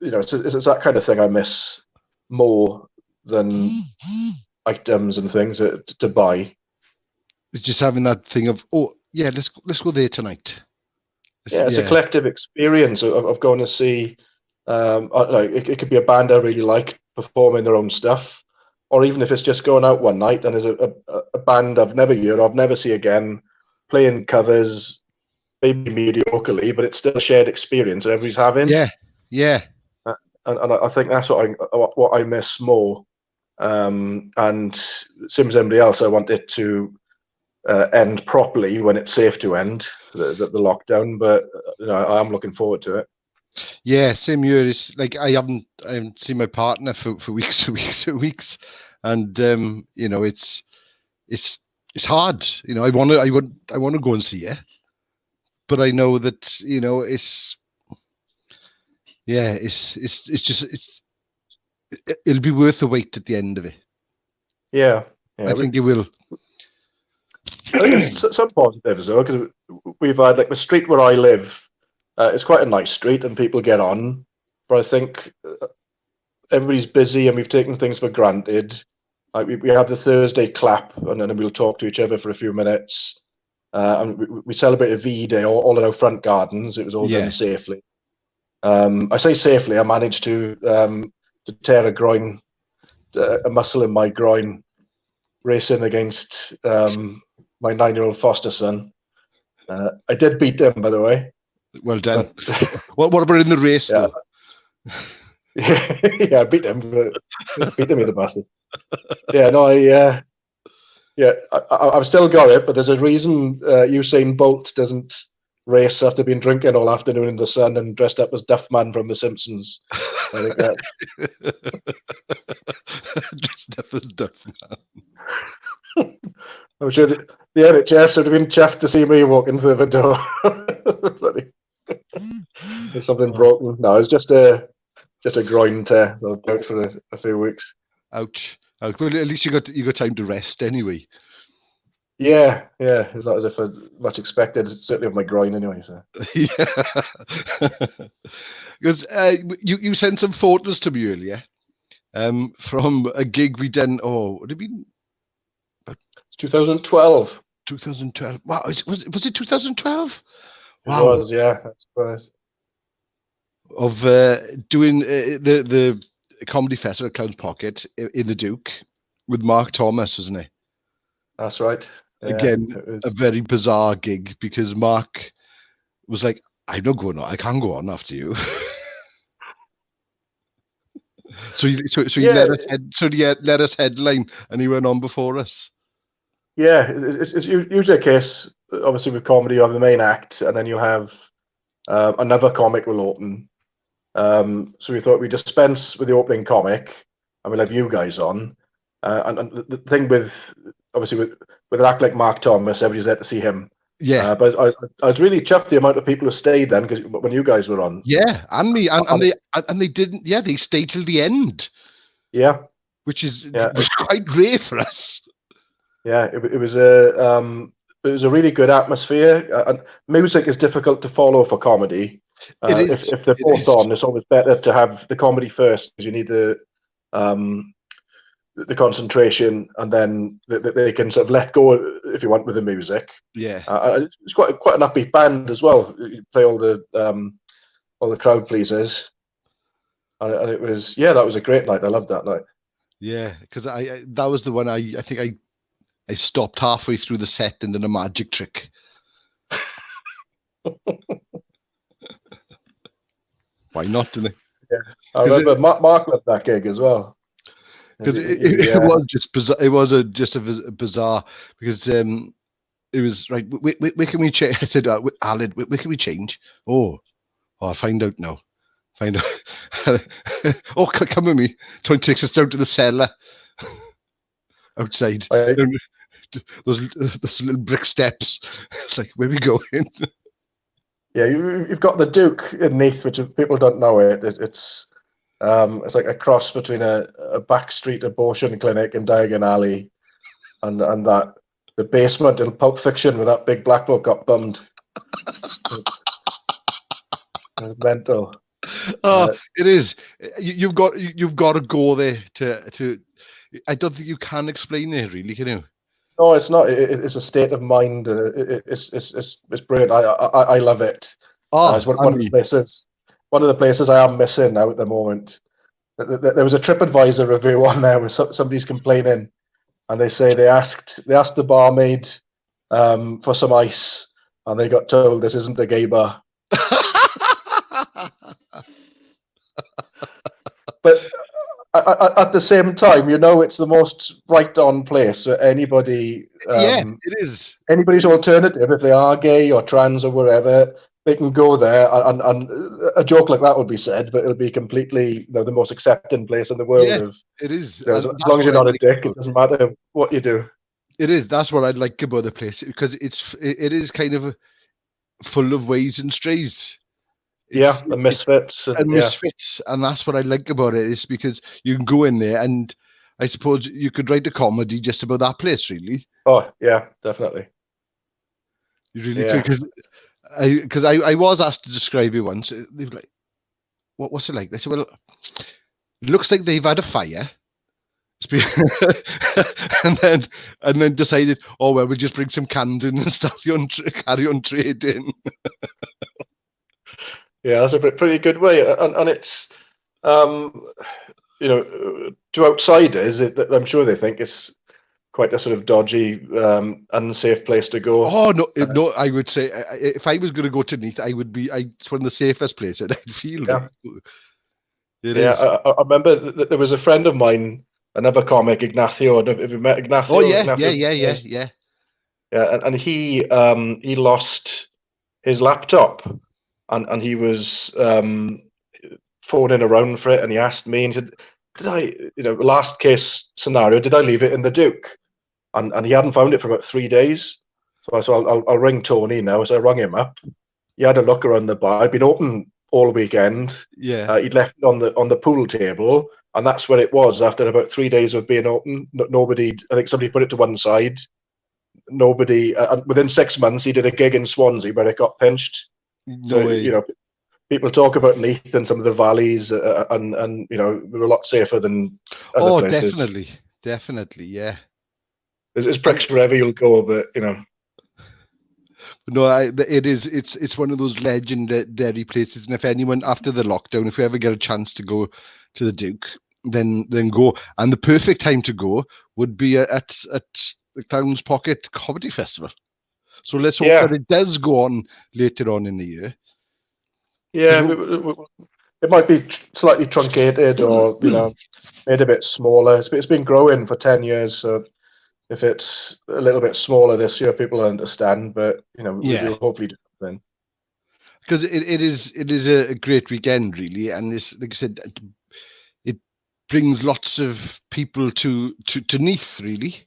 it's that kind of thing I miss more than items and things to buy. It's just having that thing of, oh yeah, let's go there tonight. It's a collective experience of going to see. It could be a band I really like performing their own stuff, or even if it's just going out one night and there's a band I've never heard of, never see again, playing covers, maybe mediocrely, but it's still a shared experience that everybody's having. Yeah. And I think that's what I miss more. And same as everybody else, I want it to end properly when it's safe to end the lockdown. But I am looking forward to it. Yeah, same here. It's like I haven't seen my partner for weeks and it's hard. I want to go and see her, but I know that it'll be worth the wait at the end of it. Yeah, I think it will. I think there's some positives though, because we've had like the street where I live. It's quite a nice street and people get on, but I think everybody's busy and we've taken things for granted. Like we have the Thursday clap and then we'll talk to each other for a few minutes. And we celebrated VE Day all in our front gardens. It was all done safely. I say safely. I managed to tear a muscle in my groin, racing against my 9-year-old foster son. I did beat him, by the way. Well done. What about in the race, though? Yeah, I beat him. Beat him, the bastard. Yeah, no, I've still got it, but there's a reason Usain Bolt doesn't race after being drinking all afternoon in the sun and dressed up as Duffman from The Simpsons. I think that's dressed up as Duffman. I'm sure the NHS would have been chuffed to see me walking through the door. There's something broken. No, it's just a groin tear. So I'm out for a few weeks. Ouch. Well, at least you got time to rest anyway. Yeah. It's not as if I much expected. Certainly of my groin anyway. So Yeah. Because you sent some photos to me earlier, from a gig we done. Oh, would it been? It's 2012. 2012. Wow, was it 2012? Wow. It was, yeah. Of doing the comedy festival at Clown's Pocket in the Duke with Mark Thomas, wasn't it? That's right. Yeah, again, a very bizarre gig because Mark was like, "I'm not going on. I can't go on after you." so he let us headline, and he went on before us. Yeah, it's usually a case. Obviously, with comedy, you have the main act, and then you have another comic will open. So we thought we'd dispense with the opening comic, and we'll have you guys on. And the thing with obviously with an act like Mark Thomas, everybody's there to see him. Yeah, but I was really chuffed the amount of people who stayed then because when you guys were on. Yeah, and me, and they didn't. Yeah, they stayed till the end. Yeah, which was quite rare for us. Yeah, it was a really good atmosphere. And music is difficult to follow for comedy. If they're both on, it's always better to have the comedy first because you need the concentration, and then they can sort of let go if you want with the music. Yeah, it's quite an upbeat band as well. You play all the crowd pleasers, and it was that was a great night. I loved that night. Yeah, because that was the one I think I stopped halfway through the set and did a magic trick. Why not, didn't it? Yeah. I remember Mark loved that gig as well. Because it was just bizarre. It was just a bizarre because it was right. Where can we change? I said, Alan, where can we change? Oh, I'll find out now. Find out. Oh, come with me. Tony takes us down to the cellar outside. Those little brick steps. It's like, where are we going? Yeah, you've got the Duke in Neath, which people don't know it. It's like a cross between a backstreet abortion clinic in Diagon Alley and that the basement in Pulp Fiction where that big black bloke got bummed. It's mental. Oh, it is. You've got to go there to. I don't think you can explain it really, can you? No, it's not. It's a state of mind. It's brilliant. I love it. It's one of the places I am missing now at the moment. There was a TripAdvisor review on there where somebody's complaining, and they say they asked the barmaid for some ice, and they got told this isn't a gay bar. But at the same time, it's the most right-on place for anybody. It is. Anybody's alternative, if they are gay or trans or whatever, they can go there, and a joke like that would be said, but it'll be completely the most accepting place in the world. Yeah, it is. As long as you're not a dick, it doesn't matter what you do. It is. That's what I like about the place, because it is kind of full of ways and strays. The misfits. Misfits, and that's what I like about it, is because you can go in there, and I suppose you could write a comedy just about that place, really. Oh, yeah, definitely. You really could, because I was asked to describe it once. They were like, what's it like? They said, well, it looks like they've had a fire. and then decided, oh well, we'll just bring some cans in and carry on trading. Yeah, that's a pretty good way, and it's to outsiders, I'm sure they think it's quite a sort of dodgy, unsafe place to go. Oh no! I would say if I was going to go to Neath, it's one of the safest places I'd feel. Yeah, it is. I remember that there was a friend of mine, another comic, Ignacio. Have you met Ignacio? Oh yeah. Yeah, and he lost his laptop, and he was phoning around for it, and he asked me, and he said, "Did I, last case scenario, did I leave it in the Duke?" And he hadn't found it for about 3 days. So I said, I'll ring Tony now. So I rang him up. He had a look around the bar. It'd been open all weekend. Yeah. He'd left it on the pool table, and that's where it was after about 3 days of being open. Nobody, I think somebody put it to one side. Nobody, within 6 months, he did a gig in Swansea where it got pinched. No So, way. people talk about Neath and some of the valleys, and we're a lot safer than other places. Definitely, yeah. There's pricks wherever you'll go, but No, it's one of those legendary places, and if anyone after the lockdown, if you ever get a chance to go to the Duke, then go. And the perfect time to go would be at the Clown's Pocket Comedy Festival. So let's hope that it does go on later on in the year. Yeah, it might be slightly truncated or made a bit smaller. It's been growing for 10 years, so if it's a little bit smaller this year, people understand. But we'll hopefully do something. Because it is a great weekend, really, and this, like I said, it brings lots of people to Neath, really.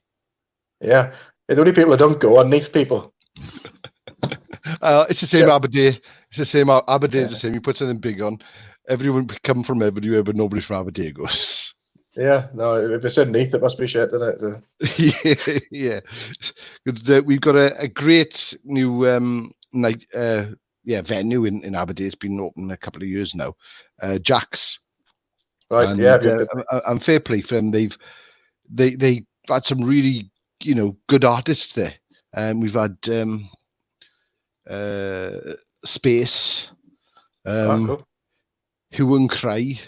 Yeah, the only people that don't go are Neath people. It's the same Aberdeen. It's the same Aberdeen. The same. You put something big on, everyone come from everywhere, but nobody from Aberdeen goes. Yeah, no. If it's in Neath, it must be shit, isn't it? Yeah. We've got a great new night. Venue in Aberdeen. It's been open a couple of years now. Jack's. Right. And, yeah. And fair play for them. They had some really good artists there. We've had Space, Cool. Hue and Cry.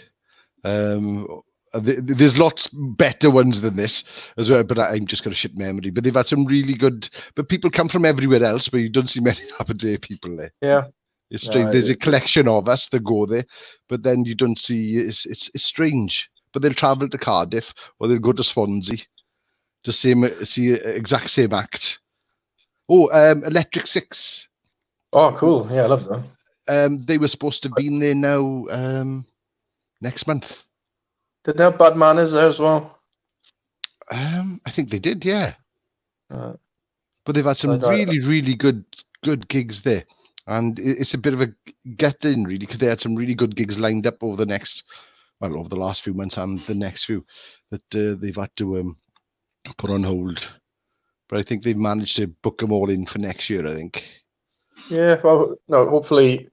There's lots better ones than this as well, but I'm just got a shit memory. But they've had some really good. But people come from everywhere else, but you don't see many Aberdeen people there. Yeah, it's strange. There's a collection of us that go there, but then you don't see. It's strange. But they'll travel to Cardiff or they'll go to Swansea to see exact same act. Oh, Electric Six. Oh, cool. Yeah, I love them. They were supposed to be in there now next month. Did they have Bad Manners there as well? I think they did, yeah. But they've had some really good gigs there. And it's a bit of a get in, really, because they had some really good gigs lined up over the last few months and the next few that they've had to put on hold. But I think they've managed to book them all in for next year, I think. Yeah, well, no, hopefully,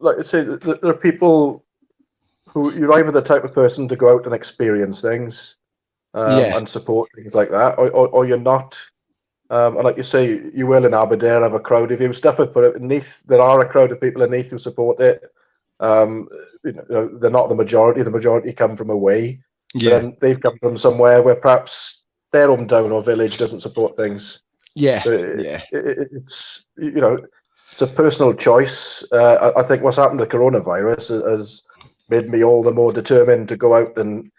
like I say, there are people who you're either the type of person to go out and experience things and support things like that, or you're not. And like you say, you will in Aberdeen have a crowd of you. Stuff I put out in Neath, there are a crowd of people in Neath who support it. They're not the majority. The majority come from away. Yeah. But then they've come from somewhere where perhaps their hometown or village doesn't support things. Yeah. So it's it's a personal choice. I think what's happened to coronavirus has made me all the more determined to go out and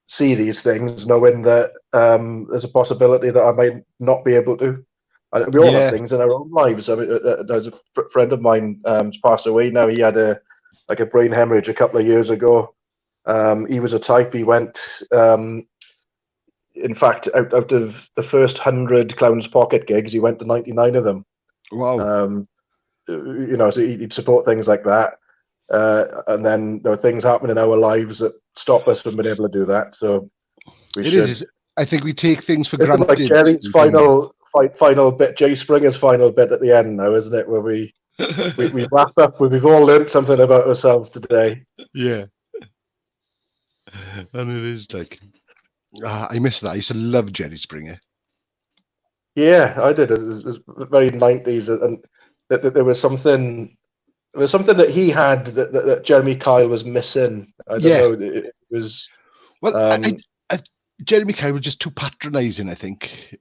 see these things, knowing that there's a possibility that I might not be able to. And we all have things in our own lives. I mean, there's a friend of mine who's passed away now. He had a brain hemorrhage a couple of years ago. He was a type. He went, in fact, out of the first 100 Clown's Pocket gigs, he went to 99 of them. Wow. So he'd support things like that. And then there are things happening in our lives that stop us from being able to do that. So I think we take things for granted. It's like Jerry's final bit, Jerry Springer's final bit at the end now, isn't it? Where we wrap up. We've all learned something about ourselves today. Yeah, and it is like I miss that. I used to love Jerry Springer. Yeah, I did. It was very 90s, and there was something. There was something that he had that Jeremy Kyle was missing. I don't know. It was. Well, Jeremy Kyle was just too patronising, I think.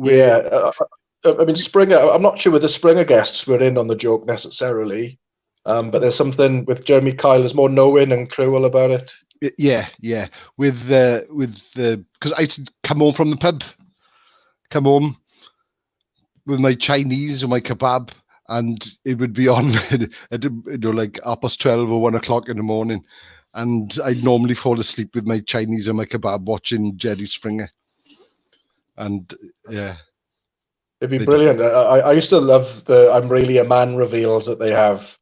I mean, Springer, I'm not sure whether Springer guests were in on the joke necessarily, but there's something with Jeremy Kyle, there's more knowing and cruel about it. Yeah. With because I used to come home from the pub, with my Chinese or my kebab, and it would be on at like 12:30 or 1:00 in the morning, and I'd normally fall asleep with my Chinese or my kebab watching Jerry Springer, and yeah. It'd be brilliant. I used to love the "I'm really a man" reveals that they have,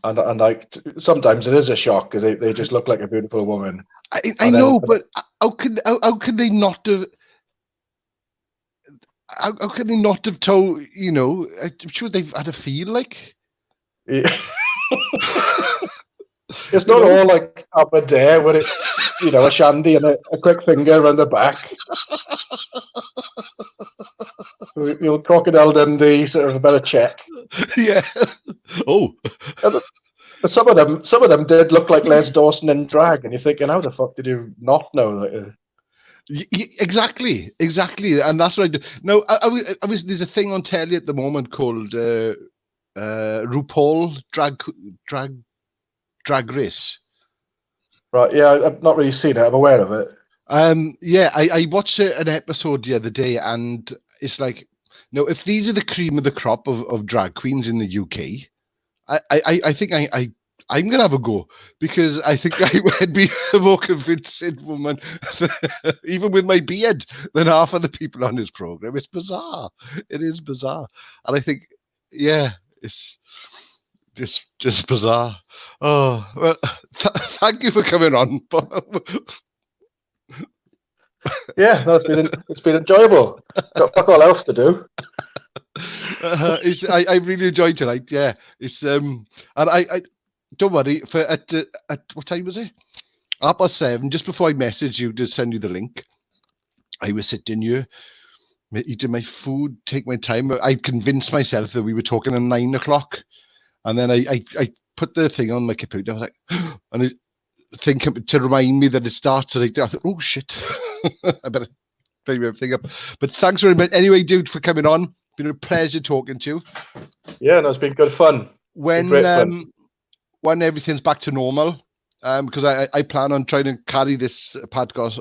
and like sometimes it is a shock because they just look like a beautiful woman. I know, but how could they not have? How could they not have told? I'm sure they've had a feel like. Yeah. It's not all like up a dare when it's a shandy and a quick finger around the back. Crocodile Dundee sort of a better check. Yeah. Oh. Some of them did look like Les Dawson in drag, and you're thinking, how the fuck did you not know that? Exactly, and that's what I do. No, I was. There's a thing on telly at the moment called RuPaul Drag Race. Right, yeah, I've not really seen it. I'm aware of it. Yeah, I watched an episode the other day, and it's like, no, if these are the cream of the crop of drag queens in the UK, I think I'm gonna have a go, because I think I would be a more convincing woman, even with my beard, than half of the people on this program. It's bizarre. It is bizarre, and I think, yeah, it's just bizarre. Oh well, thank you for coming on. Yeah, no, it's been enjoyable. Got fuck all else to do. I really enjoyed tonight. Yeah, it's and I don't worry, for at what time was it? 7:30, just before I messaged you to send you the link. I was sitting here eating my food, take my time. I convinced myself that we were talking at 9:00, and then I put the thing on my computer. I was like, and it thinking to remind me that it starts. I thought, oh shit, I better play everything up. But thanks very much anyway, dude, for coming on. It's been a pleasure talking to you. Yeah, no, it's been good fun. When everything's back to normal, because I plan on trying to carry this podcast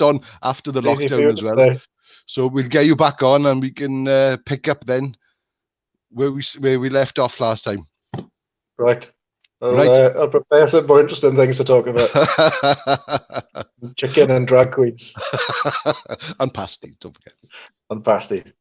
on after the lockdown as well. Say. So we'll get you back on, and we can pick up then where we left off last time. Right. I'll prepare some more interesting things to talk about. Chicken and drag queens. And pasties, don't forget. And pasties.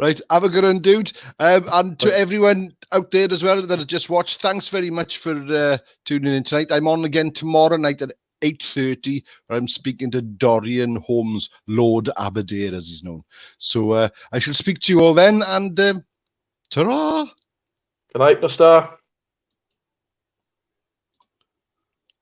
Right, have a good one, dude. And to everyone out there as well that have just watched, thanks very much for tuning in tonight. I'm on again tomorrow night at 8:30, where I'm speaking to Dorian Holmes, Lord Aberdare, as he's known. So I shall speak to you all then, and ta-ra! Good night, no star.